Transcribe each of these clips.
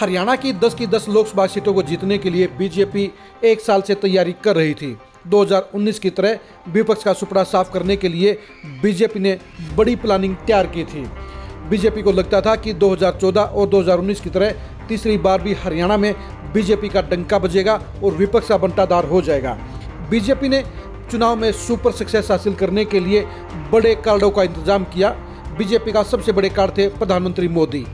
हरियाणा की 10 लोकसभा सीटों को जीतने के लिए बीजेपी एक साल से तैयारी कर रही थी। 2019 की तरह विपक्ष का सुपड़ा साफ करने के लिए बीजेपी ने बड़ी प्लानिंग तैयार की थी। बीजेपी को लगता था कि 2014 और 2019 की तरह तीसरी बार भी हरियाणा में बीजेपी का डंका बजेगा और विपक्ष का बंटाधार हो जाएगा। बीजेपी ने चुनाव में सुपर सक्सेस हासिल करने के लिए बड़े कार्डों का इंतजाम किया। बीजेपी का सबसे बड़े कार्ड थे प्रधानमंत्री मोदी।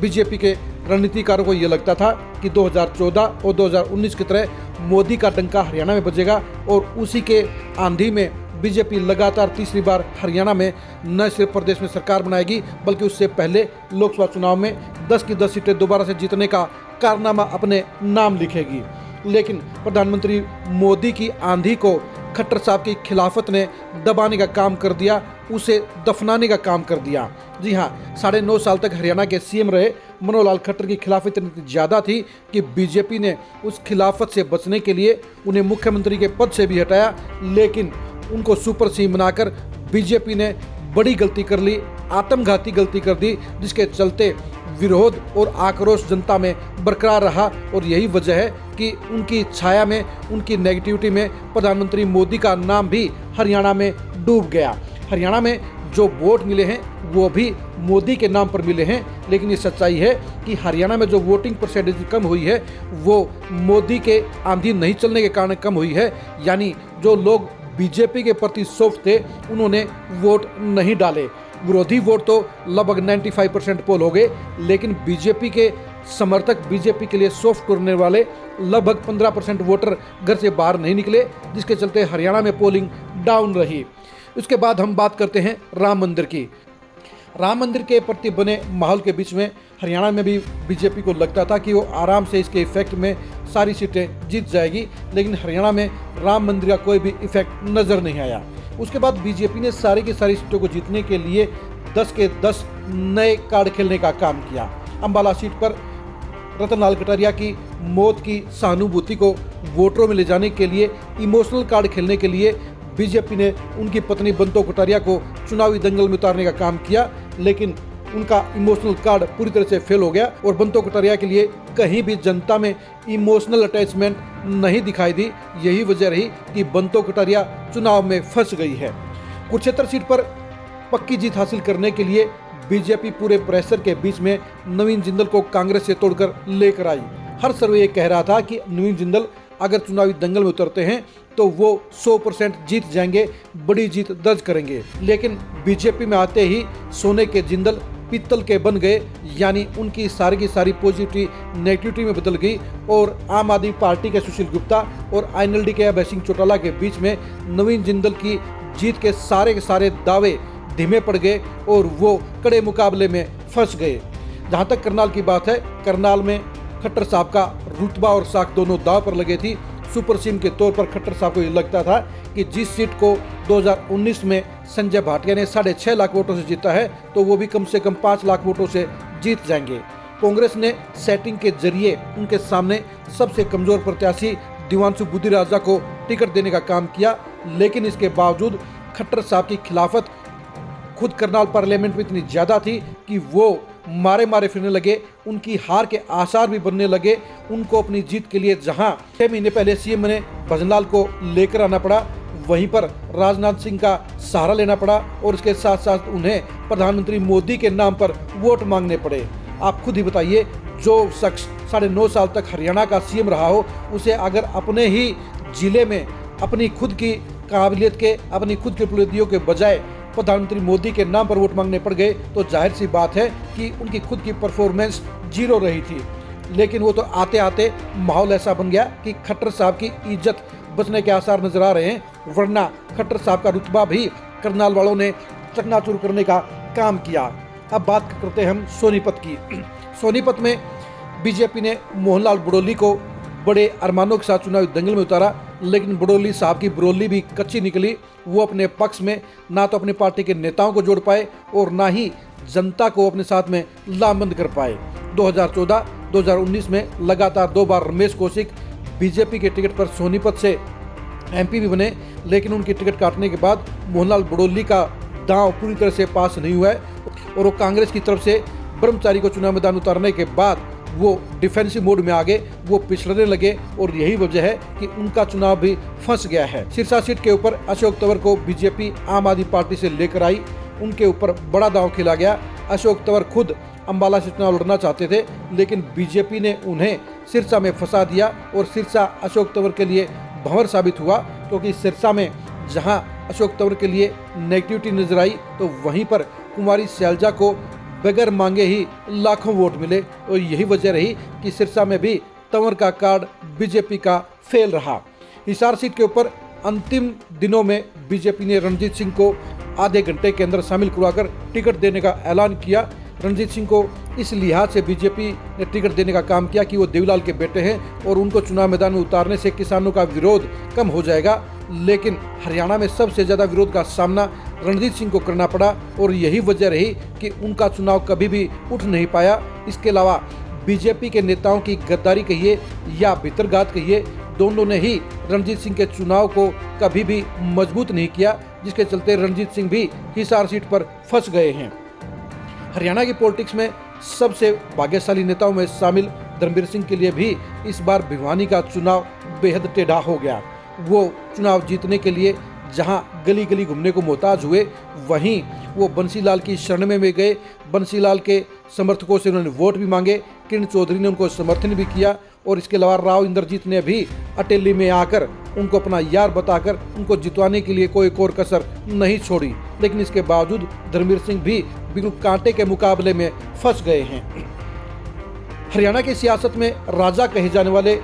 बीजेपी के रणनीतिकारों को यह लगता था कि 2014 और 2019 की तरह मोदी का डंका हरियाणा में बजेगा और उसी के आंधी में बीजेपी लगातार तीसरी बार हरियाणा में न सिर्फ प्रदेश में सरकार बनाएगी बल्कि उससे पहले लोकसभा चुनाव में 10 की 10 सीटें दोबारा से जीतने का कारनामा अपने नाम लिखेगी। लेकिन प्रधानमंत्री मोदी की आंधी को खट्टर साहब की खिलाफत ने दबाने का काम कर दिया, उसे दफनाने का काम कर दिया। जी हाँ, 9.5 साल तक हरियाणा के सीएम रहे मनोहर लाल खट्टर की खिलाफत इतनी ज़्यादा थी कि बीजेपी ने उस खिलाफत से बचने के लिए उन्हें मुख्यमंत्री के पद से भी हटाया। लेकिन उनको सुपर सीएम बनाकर बीजेपी ने बड़ी गलती कर ली, आत्मघाती गलती कर दी, जिसके चलते विरोध और आक्रोश जनता में बरकरार रहा। और यही वजह है कि उनकी छाया में, उनकी नेगेटिविटी में प्रधानमंत्री मोदी का नाम भी हरियाणा में डूब गया। हरियाणा में जो वोट मिले हैं वो भी मोदी के नाम पर मिले हैं, लेकिन ये सच्चाई है कि हरियाणा में जो वोटिंग परसेंटेज कम हुई है वो मोदी के आंधी नहीं चलने के कारण कम हुई है। यानी जो लोग बीजेपी के प्रति सॉफ्ट थे उन्होंने वोट नहीं डाले। विरोधी वोट तो लगभग 95% पोल हो गए, लेकिन बीजेपी के समर्थक, बीजेपी के लिए सॉफ्ट करने वाले लगभग 15% वोटर घर से बाहर नहीं निकले, जिसके चलते हरियाणा में पोलिंग डाउन रही। उसके बाद हम बात करते हैं राम मंदिर की। राम मंदिर के प्रति बने माहौल के बीच में हरियाणा में भी बीजेपी को लगता था कि वो आराम से इसके इफेक्ट में सारी सीटें जीत जाएगी, लेकिन हरियाणा में राम मंदिर का कोई भी इफेक्ट नज़र नहीं आया। उसके बाद बीजेपी ने सारी की सारी सीटों को जीतने के लिए 10 के 10 नए कार्ड खेलने का काम किया। अंबाला सीट पर रतन लाल कटारिया की मौत की सहानुभूति को वोटरों में ले जाने के लिए, इमोशनल कार्ड खेलने के लिए बीजेपी ने उनकी पत्नी बंतो कटारिया को चुनावी दंगल में उतारने का काम किया, लेकिन उनका इमोशनल कार्ड पूरी तरह से फेल हो गया और बंतो कटारिया के लिए कहीं भी जनता में इमोशनल अटैचमेंट नहीं दिखाई दी। यही वजह रही कि बंतो कटारिया चुनाव में फंस गई है। कुरुक्षेत्र सीट पर पक्की जीत हासिल करने के लिए बीजेपी पूरे प्रेशर के बीच में नवीन जिंदल को कांग्रेस से तोड़कर लेकर आई। हर सर्वे ये कह रहा था कि नवीन जिंदल अगर चुनावी दंगल में उतरते हैं तो वो 100% जीत जाएंगे, बड़ी जीत दर्ज करेंगे। लेकिन बीजेपी में आते ही सोने के जिंदल पीतल के बन गए, यानी उनकी सारी की सारी पॉजिटिविटी नेगेटिविटी में बदल गई। और आम आदमी पार्टी के सुशील गुप्ता और INLD के अभय सिंह चौटाला के बीच में नवीन जिंदल की जीत के सारे दावे धीमे पड़ गए और वो कड़े मुकाबले में फंस गए। जहाँ तक करनाल की बात है, करनाल में खट्टर साहब का रुतबा और साख दोनों दाव पर लगे थी। सुपर सीएम के तौर पर खट्टर साहब को ये लगता था कि जिस सीट को 2019 में संजय भाटिया ने 6.5 लाख वोटों से जीता है तो वो भी कम से कम 5 लाख वोटों से जीत जाएंगे। कांग्रेस ने सेटिंग के जरिए उनके सामने सबसे कमजोर प्रत्याशी दिवांशु बुद्धि राजा को टिकट देने का काम किया, लेकिन इसके बावजूद खट्टर साहब की खिलाफत खुद करनाल पार्लियामेंट में इतनी ज़्यादा थी कि वो मारे फिरने लगे। उनकी हार के आसार भी बनने लगे। उनको अपनी जीत के लिए जहां 6 महीने पहले सीएम ने भजनलाल को लेकर आना पड़ा, वहीं पर राजनाथ सिंह का सहारा लेना पड़ा और इसके साथ साथ उन्हें प्रधानमंत्री मोदी के नाम पर वोट मांगने पड़े। आप खुद ही बताइए, जो शख्स 9.5 साल तक हरियाणा का सीएम रहा हो, उसे अगर अपने ही जिले में अपनी खुद की काबिलियत के, अपनी खुद की उपलब्धियों के बजाय प्रधानमंत्री मोदी के नाम पर वोट मांगने पड़ गए तो जाहिर सी बात है कि उनकी खुद की परफॉर्मेंस 0 रही थी। लेकिन वो तो आते आते माहौल ऐसा बन गया कि खट्टर साहब की इज्जत बचने के आसार नजर आ रहे हैं, वरना खट्टर साहब का रुतबा भी करनाल वालों ने चकनाचूर करने का काम किया। अब बात करते हैं हम सोनीपत की। सोनीपत में बीजेपी ने मोहनलाल बड़ौली को बड़े अरमानों के साथ चुनावी दंगल में उतारा, लेकिन बड़ौली साहब की बरौली भी कच्ची निकली। वो अपने पक्ष में ना तो अपनी पार्टी के नेताओं को जोड़ पाए और ना ही जनता को अपने साथ में लामबंद कर पाए। 2014-2019 में लगातार 2 बार रमेश कौशिक बीजेपी के टिकट पर सोनीपत से MP भी बने, लेकिन उनकी टिकट काटने के बाद मोहनलाल बड़ौली का दांव पूरी तरह से पास नहीं हुआ है और वो कांग्रेस की तरफ से ब्रह्मचारी को चुनाव मैदान उतारने के बाद वो डिफेंसिव मोड में आ गए, वो पिछड़ने लगे और यही वजह है कि उनका चुनाव भी फंस गया है। सिरसा सीट के ऊपर अशोक तंवर को बीजेपी आम आदमी पार्टी से लेकर आई, उनके ऊपर बड़ा दांव खेला गया। अशोक तंवर खुद अंबाला से चुनाव लड़ना चाहते थे, लेकिन बीजेपी ने उन्हें सिरसा में फंसा दिया और सिरसा अशोक तंवर के लिए भंवर साबित हुआ, क्योंकि सिरसा में जहां अशोक तंवर के लिए नेगेटिविटी नजर आई तो वहीं पर कुमारी शैलजा को बगैर मांगे ही लाखों वोट मिले और यही वजह रही कि सिरसा में भी तंवर का कार्ड बीजेपी का फेल रहा। हिसार सीट के ऊपर अंतिम दिनों में बीजेपी ने रणजीत सिंह को आधे घंटे के अंदर शामिल करवाकर टिकट देने का ऐलान किया। रणजीत सिंह को इस लिहाज से बीजेपी ने टिकट देने का काम किया कि वो देवीलाल के बेटे हैं और उनको चुनाव मैदान में उतारने से किसानों का विरोध कम हो जाएगा। लेकिन हरियाणा में सबसे ज़्यादा विरोध का सामना रणजीत सिंह को करना पड़ा और यही वजह रही कि उनका चुनाव कभी भी उठ नहीं पाया। इसके अलावा बीजेपी के नेताओं की गद्दारी कहिए या भितरघात कहिए, दोनों ने ही रणजीत सिंह के चुनाव को कभी भी मजबूत नहीं किया, जिसके चलते रणजीत सिंह भी हिसार सीट पर फंस गए हैं। हरियाणा की पॉलिटिक्स में सबसे भाग्यशाली नेताओं में शामिल धर्मवीर सिंह के लिए भी इस बार भिवानी का चुनाव बेहद टेढ़ा हो गया। वो चुनाव जीतने के लिए जहां गली गली घूमने को मोहताज हुए, वहीं वो बंसीलाल की शरण में गए। बंसीलाल के समर्थकों से उन्होंने वोट भी मांगे, किरण चौधरी ने उनको समर्थन भी किया और इसके अलावा राव इंद्रजीत ने भी अटेली में आकर उनको अपना यार बताकर उनको जितवाने के लिए कोई और कसर नहीं छोड़ी। लेकिन इसके बावजूद धर्मवीर सिंह भी बिल्कुल कांटे के मुकाबले में फंस गए हैं। हरियाणा की सियासत में राजा कहे जाने वाले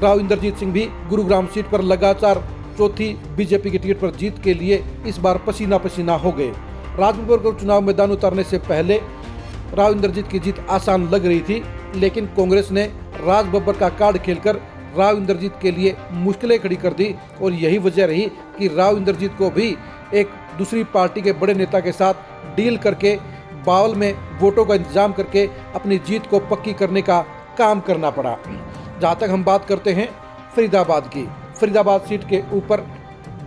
राव इंद्रजीत सिंह भी गुरुग्राम सीट पर लगातार चौथी बीजेपी की टिकट पर जीत के लिए इस बार पसीना पसीना हो गए। राजबब्बर को चुनाव मैदान उतारने से पहले राव इंद्रजीत की जीत आसान लग रही थी, लेकिन कांग्रेस ने राजबब्बर का कार्ड खेलकर राव इंद्रजीत के लिए मुश्किलें खड़ी कर दी और यही वजह रही कि राव इंद्रजीत को भी एक दूसरी पार्टी के बड़े नेता के साथ डील करके बावल में वोटों का इंतजाम करके अपनी जीत को पक्की करने का काम करना पड़ा। जहाँ तक हम बात करते हैं फरीदाबाद की, फरीदाबाद सीट के ऊपर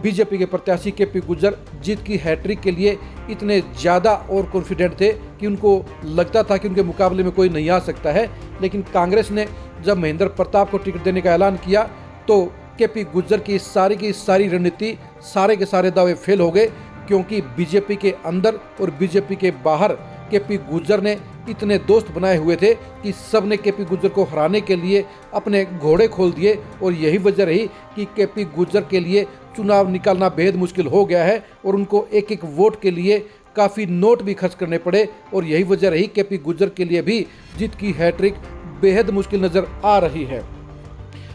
बीजेपी के प्रत्याशी केपी गुर्जर जीत की हैट्रिक के लिए इतने ज़्यादा और कॉन्फिडेंट थे कि उनको लगता था कि उनके मुकाबले में कोई नहीं आ सकता है। लेकिन कांग्रेस ने जब महेंद्र प्रताप को टिकट देने का ऐलान किया तो केपी गुर्जर की सारी रणनीति, सारे के सारे दावे फेल हो गए, क्योंकि बीजेपी के अंदर और बीजेपी के बाहर केपी गुर्जर ने इतने दोस्त बनाए हुए थे कि सब ने केपी गुर्जर को हराने के लिए अपने घोड़े खोल दिए और यही वजह रही कि केपी गुर्जर के लिए चुनाव निकालना बेहद मुश्किल हो गया है और उनको एक एक वोट के लिए काफ़ी नोट भी खर्च करने पड़े और यही वजह रही केपी गुर्जर के लिए भी जीत की हैट्रिक बेहद मुश्किल नज़र आ रही है।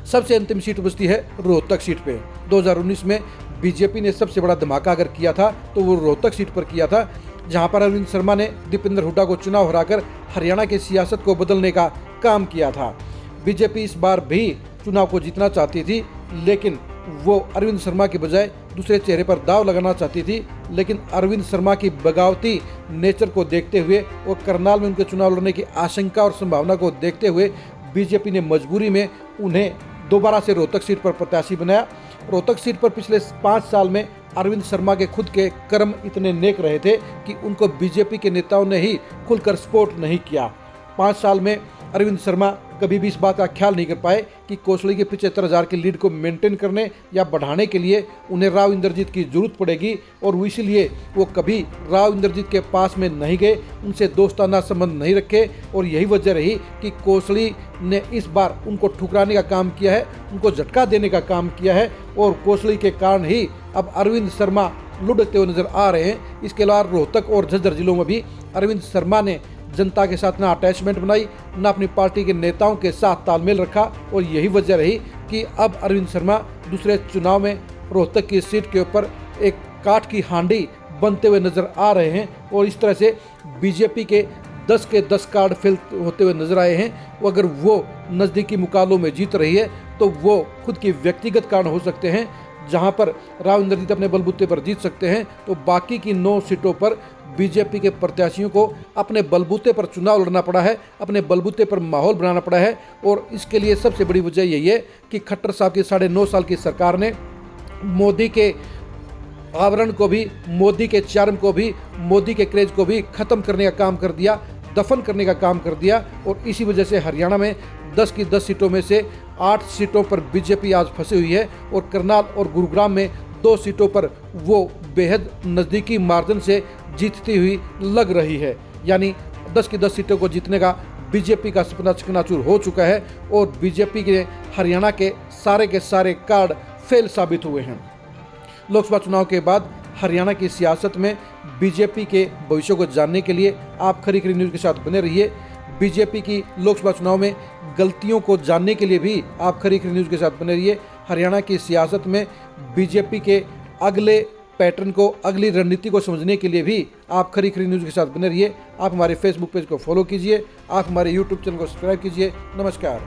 सबसे अंतिम सीट बचती है रोहतक सीट पे। 2019 में बीजेपी ने सबसे बड़ा धमाका अगर किया था तो वो रोहतक सीट पर किया था, जहां पर अरविंद शर्मा ने दीपेंद्र हुड्डा को चुनाव हराकर हरियाणा की सियासत को बदलने का काम किया था। बीजेपी इस बार भी चुनाव को जीतना चाहती थी, लेकिन वो अरविंद शर्मा के बजाय दूसरे चेहरे पर दाव लगाना चाहती थी। लेकिन अरविंद शर्मा की बगावती नेचर को देखते हुए और करनाल में उनके चुनाव लड़ने की आशंका और संभावना को देखते हुए बीजेपी ने मजबूरी में उन्हें दोबारा से रोहतक सीट पर प्रत्याशी बनाया। रोहतक सीट पर पिछले 5 साल में अरविंद शर्मा के खुद के कर्म इतने नेक रहे थे कि उनको बीजेपी के नेताओं ने ही खुलकर सपोर्ट नहीं किया। 5 साल में अरविंद शर्मा कभी भी इस बात का ख्याल नहीं कर पाए कि कौशली के 75,000 की लीड को मेंटेन करने या बढ़ाने के लिए उन्हें राव इंद्रजीत की जरूरत पड़ेगी और वो इसीलिए वो कभी राव इंद्रजीत के पास में नहीं गए, उनसे दोस्ताना संबंध नहीं रखे और यही वजह रही कि कौशली ने इस बार उनको ठुकराने का काम किया है, उनको झटका देने का काम किया है और कौशली के कारण ही अब अरविंद शर्मा लुढ़कते हुए नजर आ रहे हैं। इसके अलावा रोहतक और झज्जर जिलों में भी अरविंद शर्मा ने जनता के साथ ना अटैचमेंट बनाई, ना अपनी पार्टी के नेताओं के साथ तालमेल रखा और यही वजह रही कि अब अरविंद शर्मा दूसरे चुनाव में रोहतक की सीट के ऊपर एक काठ की हांडी बनते हुए नजर आ रहे हैं और इस तरह से बीजेपी के 10 के 10 कार्ड फेल होते हुए नजर आए हैं। वो अगर वो नज़दीकी मुकाबलों में जीत रही है तो वो खुद की व्यक्तिगत कारण हो सकते हैं, जहां पर राव इंद्रजीत अपने बलबूते पर जीत सकते हैं तो बाकी की 9 सीटों पर बीजेपी के प्रत्याशियों को अपने बलबूते पर चुनाव लड़ना पड़ा है, अपने बलबूते पर माहौल बनाना पड़ा है। और इसके लिए सबसे बड़ी वजह यही है कि खट्टर साहब की 9.5 साल की सरकार ने मोदी के आवरण को भी, मोदी के चार्म को भी, मोदी के क्रेज को भी खत्म करने का काम कर दिया। दफन करने का काम कर दिया और इसी वजह से हरियाणा में 10 की 10 सीटों में से 8 सीटों पर बीजेपी आज फंसी हुई है और करनाल और गुरुग्राम में 2 सीटों पर वो बेहद नज़दीकी मार्जिन से जीतती हुई लग रही है। यानी 10 की 10 सीटों को जीतने का बीजेपी का सपना चकनाचूर हो चुका है और बीजेपी के हरियाणा के सारे कार्ड फेल साबित हुए हैं। लोकसभा चुनाव के बाद हरियाणा की सियासत में बीजेपी के भविष्य को जानने के लिए आप खरी खरी न्यूज़ के साथ बने रहिए। बीजेपी की लोकसभा चुनाव में गलतियों को जानने के लिए भी आप खरी खरी न्यूज़ के साथ बने रहिए। हरियाणा की सियासत में बीजेपी के अगले पैटर्न को, अगली रणनीति को समझने के लिए भी आप खरी खरी न्यूज़ के साथ बने रहिए। आप हमारे फेसबुक पेज को फॉलो कीजिए, आप हमारे यूट्यूब चैनल को सब्सक्राइब कीजिए। नमस्कार।